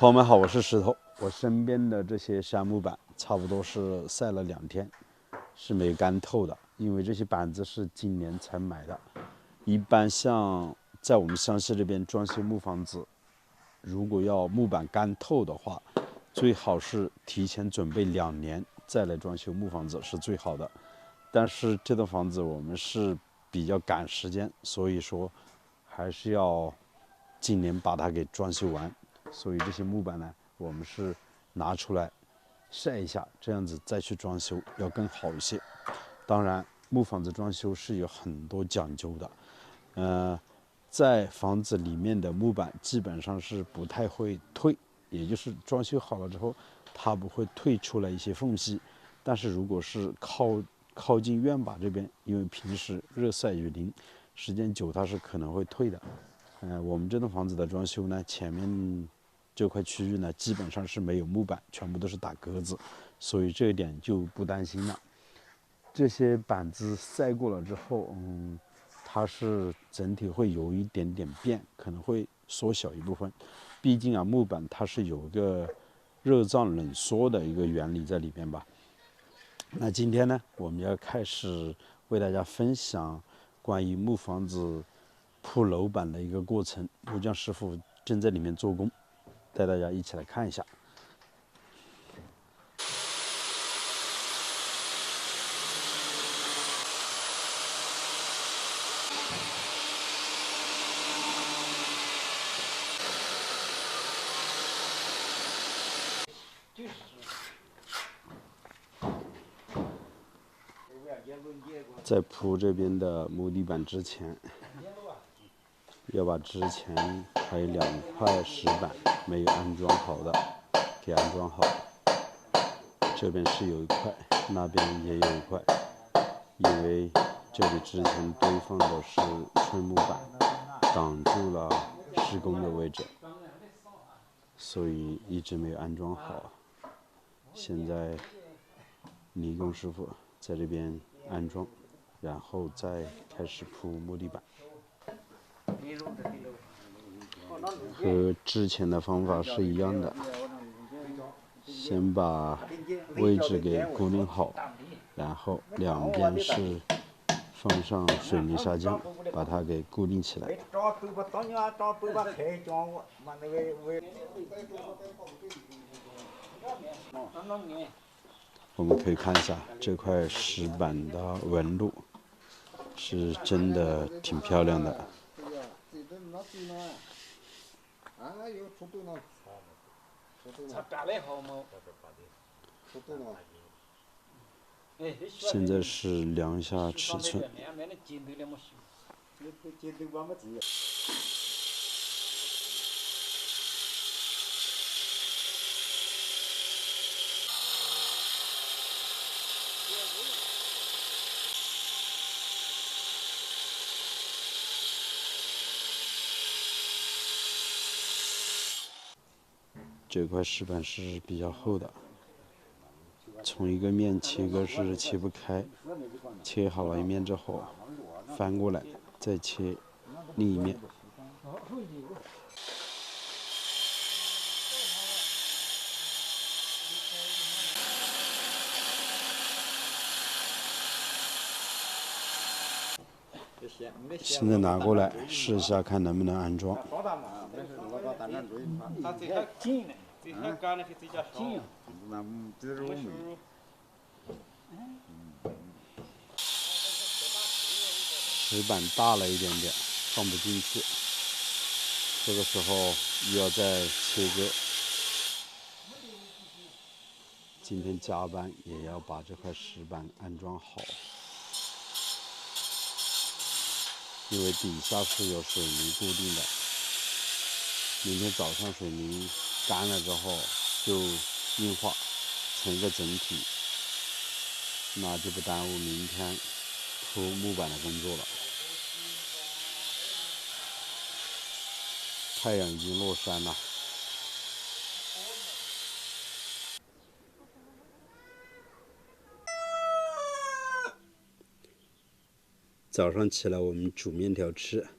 朋友们好，我是石头。我身边的这些杉木板差不多是晒了2天，是没干透的，因为这些板子是今年才买的。一般像在我们湘西这边装修木房子，如果要木板干透的话，最好是提前准备2年再来装修木房子是最好的。但是这栋房子我们是比较赶时间，所以说还是要今年把它给装修完。所以这些木板呢，我们是拿出来晒一下，这样子再去装修要更好一些。当然，木房子装修是有很多讲究的，在房子里面的木板基本上是不太会退，也就是装修好了之后，它不会退出来一些缝隙。但是如果是靠近院把这边，因为平时日晒雨淋，时间久它是可能会退的。我们这栋房子的装修呢，前面这块区域呢，基本上是没有木板，全部都是打格子，所以这一点就不担心了。这些板子晒过了之后，它是整体会有一点点变，可能会缩小一部分。毕竟啊，木板它是有一个热胀冷缩的一个原理在里面吧。那今天呢，我们要开始为大家分享关于木房子铺楼板的一个过程。木匠师傅正在里面做工，带大家一起来看一下。在铺这边的木地板之前，要把之前还有2块石板没有安装好的给安装好。这边是有1块，那边也有1块，因为这里之前堆放的是春木板，挡住了施工的位置，所以一直没有安装好。现在泥工师傅在这边安装，然后再开始铺木地板。和之前的方法是一样的，先把位置给固定好，然后2边是放上水泥砂浆，把它给固定起来。我们可以看一下这块石板的纹路，是真的挺漂亮的。现在是量一下尺寸。这块石板是比较厚的，从一个面切割是切不开，切好了一面之后，翻过来再切另一面。现在拿过来试一下，看能不能安装。石板大了一点点，放不进去，这个时候又要再切割。今天加班也要把这块石板安装好，因为底下是有水泥固定的。明天早上水泥干了之后就硬化成一个整体，那就不耽误明天铺木板的工作了。太阳已经落山了。早上起来我们煮面条吃，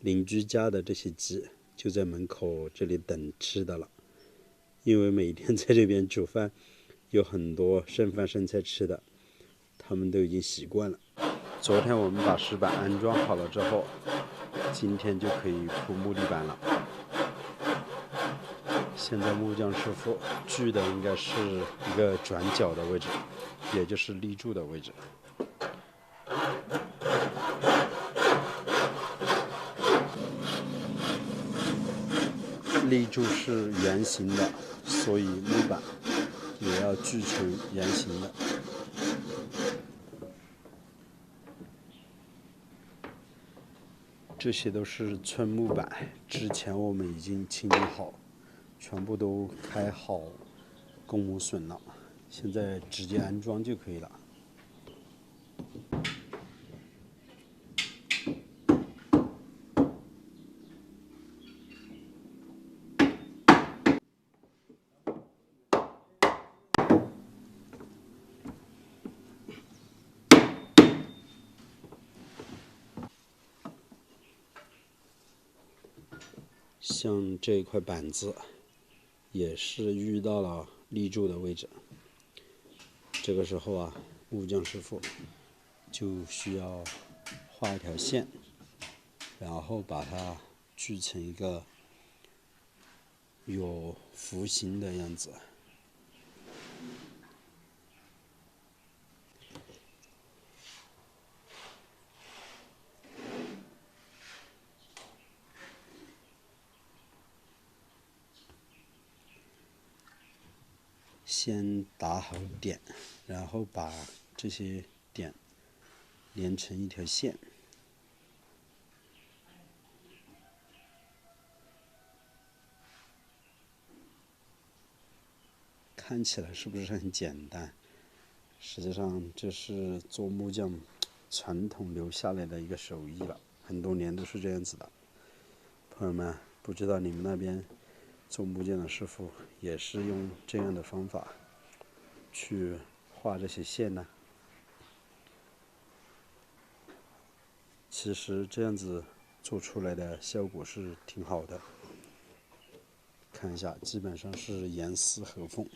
邻居家的这些鸡就在门口这里等吃的了。因为每天在这边煮饭，有很多剩饭剩菜吃的，他们都已经习惯了。昨天我们把石板安装好了之后，今天就可以铺木地板了。现在木匠师傅锯的应该是一个转角的位置，也就是立柱的位置。立柱是圆形的，所以木板也要锯成圆形的。这些都是寸木板，之前我们已经清理好，全部都开好公母榫了，现在直接安装就可以了。像这块板子，也是遇到了立柱的位置。这个时候啊，木匠师傅就需要画一条线，然后把它锯成一个有弧形的样子。先打好点，然后把这些点连成一条线。看起来是不是很简单？实际上，这是做木匠传统留下来的一个手艺了，很多年都是这样子的。朋友们，不知道你们那边做木匠的师傅也是用这样的方法去画这些线呢？其实这样子做出来的效果是挺好的。看一下，基本上是严丝合缝。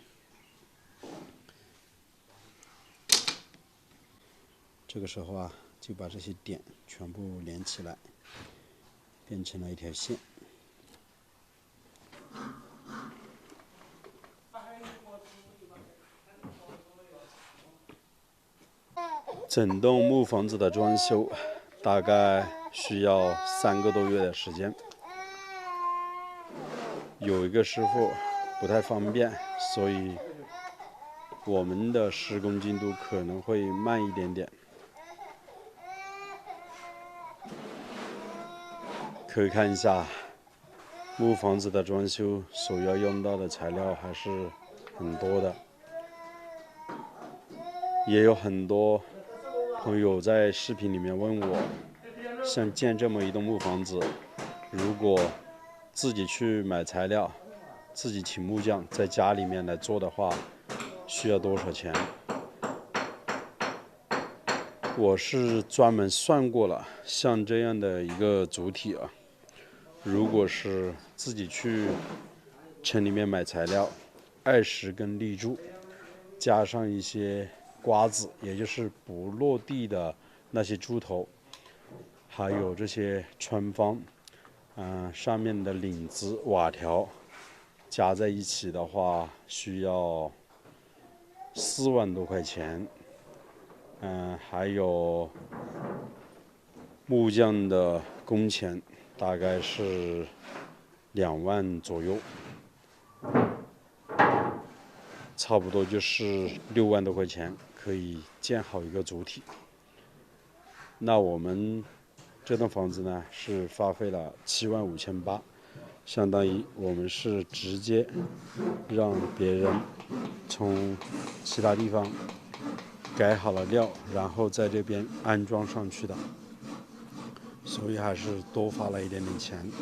这个时候啊，就把这些点全部连起来，变成了一条线。整栋木房子的装修大概需要3个多月的时间。有一个师傅不太方便，所以我们的施工进度可能会慢一点点。可以看一下，木房子的装修所要用到的材料还是很多的，也有很多朋友在视频里面问我，像建这么一栋木房子，如果自己去买材料，自己请木匠在家里面来做的话，需要多少钱？我是专门算过了，像这样的一个主体啊，如果是自己去城里面买材料，20根立柱，加上一些瓜子，也就是不落地的那些猪头，还有这些穿方，上面的领子、瓦条，加在一起的话，需要4万多块钱。还有木匠的工钱，大概是2万左右，差不多就是6万多块钱可以建好一个主体。那我们这栋房子呢，是花费了7万5800，相当于我们是直接让别人从其他地方改好了料，然后在这边安装上去的，所以还是多花了一点点钱。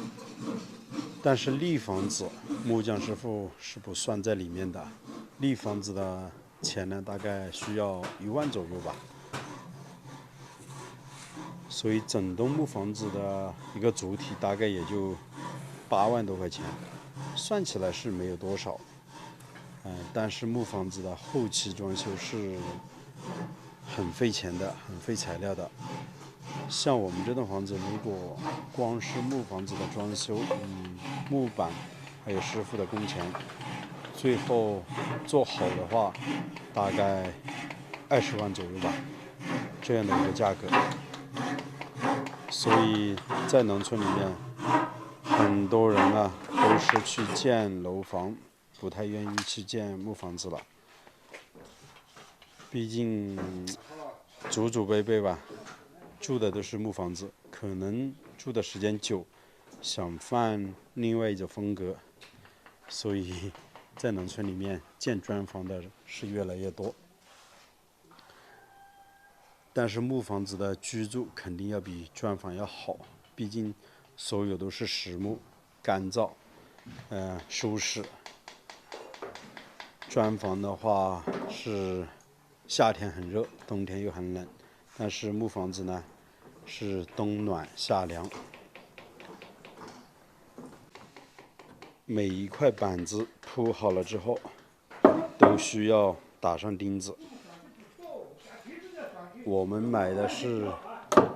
但是立房子，木匠师傅是不算在里面的，立房子的钱呢，大概需要1万左右吧。所以整栋木房子的一个主体大概也就8万多块钱，算起来是没有多少。但是木房子的后期装修是很费钱的，很费材料的。像我们这栋房子，如果光是木房子的装修，木板还有师傅的工钱，最后做好的话，大概20万左右吧，这样的一个价格。所以在农村里面，很多人啊都是去建楼房，不太愿意去建木房子了。毕竟祖祖辈辈吧，住的都是木房子，可能住的时间久，想换另外一种风格，所以在农村里面建砖房的是越来越多。但是木房子的居住肯定要比砖房要好，毕竟所有都是实木，干燥，舒适。砖房的话是夏天很热，冬天又很冷，但是木房子呢是冬暖夏凉。每一块板子铺好了之后，都需要打上钉子。我们买的是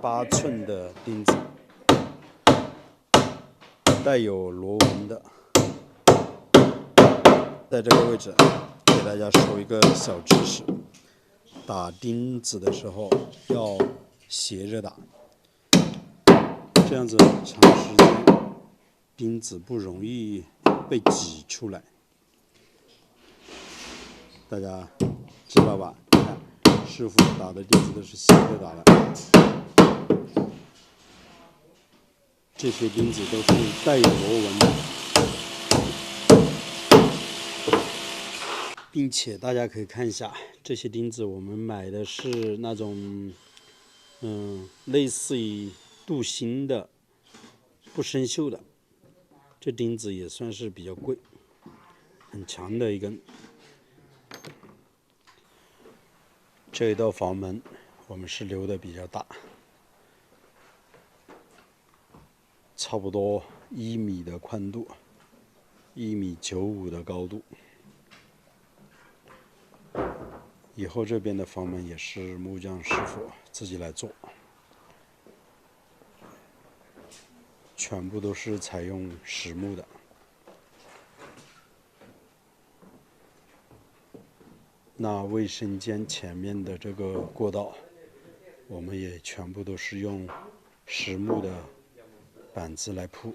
8寸的钉子，带有螺纹的。在这个位置给大家说一个小知识，打钉子的时候要斜着打，这样子长时间钉子不容易被挤出来。大家知道吧？看师傅打的钉子都是斜着打的，这些钉子都是带有螺纹的，并且大家可以看一下，这些钉子我们买的是那种，类似于镀锌的，不生锈的，这钉子也算是比较贵，很长的一根。这一道房门我们是留的比较大，差不多1米的宽度，1.95米的高度。以后这边的房门也是木匠师傅自己来做，全部都是采用实木的。那卫生间前面的这个过道，我们也全部都是用实木的板子来铺。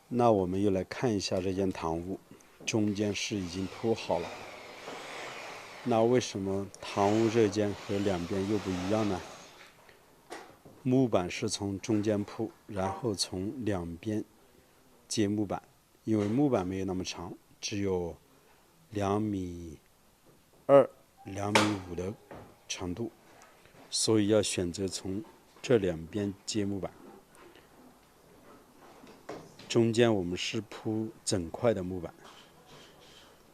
那我们又来看一下这间堂屋，中间是已经铺好了。那为什么堂屋这间和两边又不一样呢？木板是从中间铺，然后从两边接木板，因为木板没有那么长，只有2.2米、2.5米的长度，所以要选择从这两边接木板。中间我们是铺整块的木板，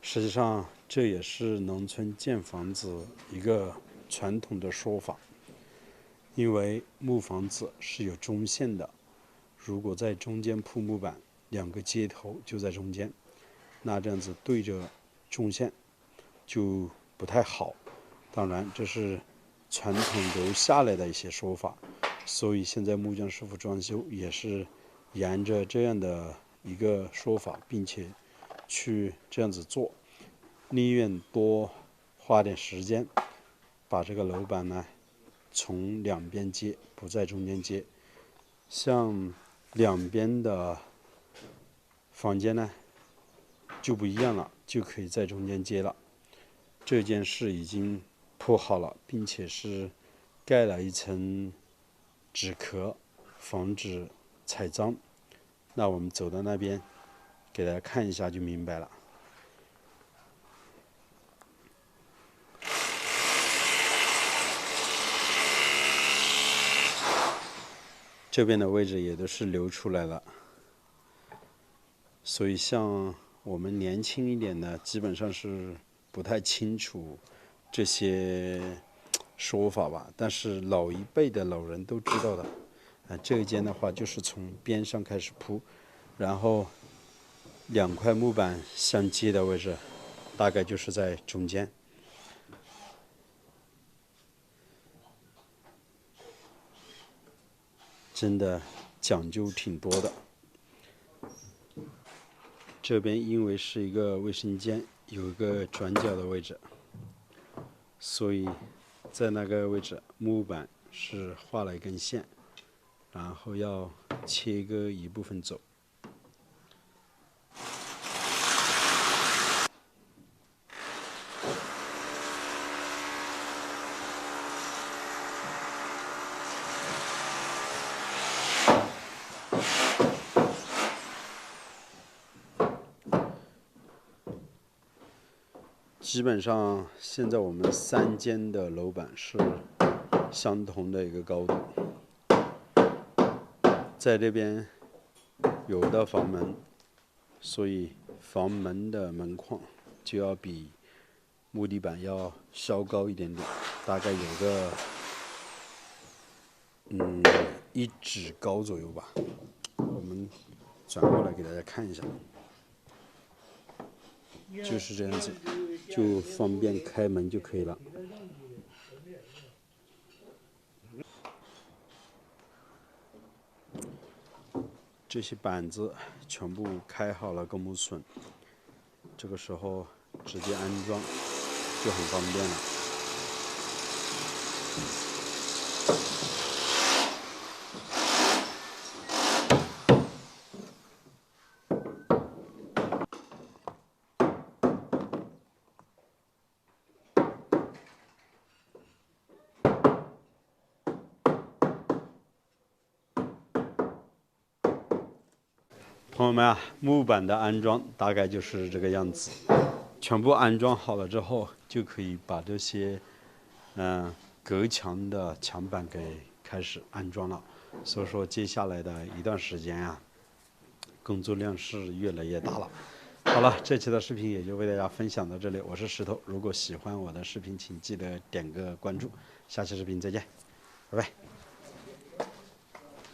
实际上这也是农村建房子一个传统的说法，因为木房子是有中线的，如果在中间铺木板，2个接头就在中间，那这样子对着中线就不太好。当然这是传统留下来的一些说法，所以现在木匠师傅装修也是沿着这样的一个说法，并且去这样子做，宁愿多花点时间把这个楼板呢从两边接，不在中间接。像两边的房间呢就不一样了，就可以在中间接了。这件事已经铺好了，并且是盖了一层纸壳，防止踩脏。那我们走到那边给大家看一下就明白了。这边的位置也都是留出来了，所以像我们年轻一点的基本上是不太清楚这些说法吧，但是老一辈的老人都知道的。这一间的话就是从边上开始铺，然后2块木板相接的位置，大概就是在中间。真的讲究挺多的。这边因为是一个卫生间，有一个转角的位置，所以在那个位置木板是画了一根线，然后要切割一部分走。基本上现在我们3间的楼板是相同的一个高度，在这边有的房门，所以房门的门框就要比木地板要稍高一点点，大概有个1指高左右吧。我们转过来给大家看一下，就是这样子，就方便开门就可以了。这些板子全部开好了跟木榫，这个时候直接安装就很方便了。朋友们啊，木板的安装大概就是这个样子。全部安装好了之后，就可以把这些隔墙的墙板给开始安装了。所以说，接下来的一段时间啊，工作量是越来越大了。好了，这期的视频也就为大家分享到这里。我是石头，如果喜欢我的视频，请记得点个关注。下期视频再见，拜拜。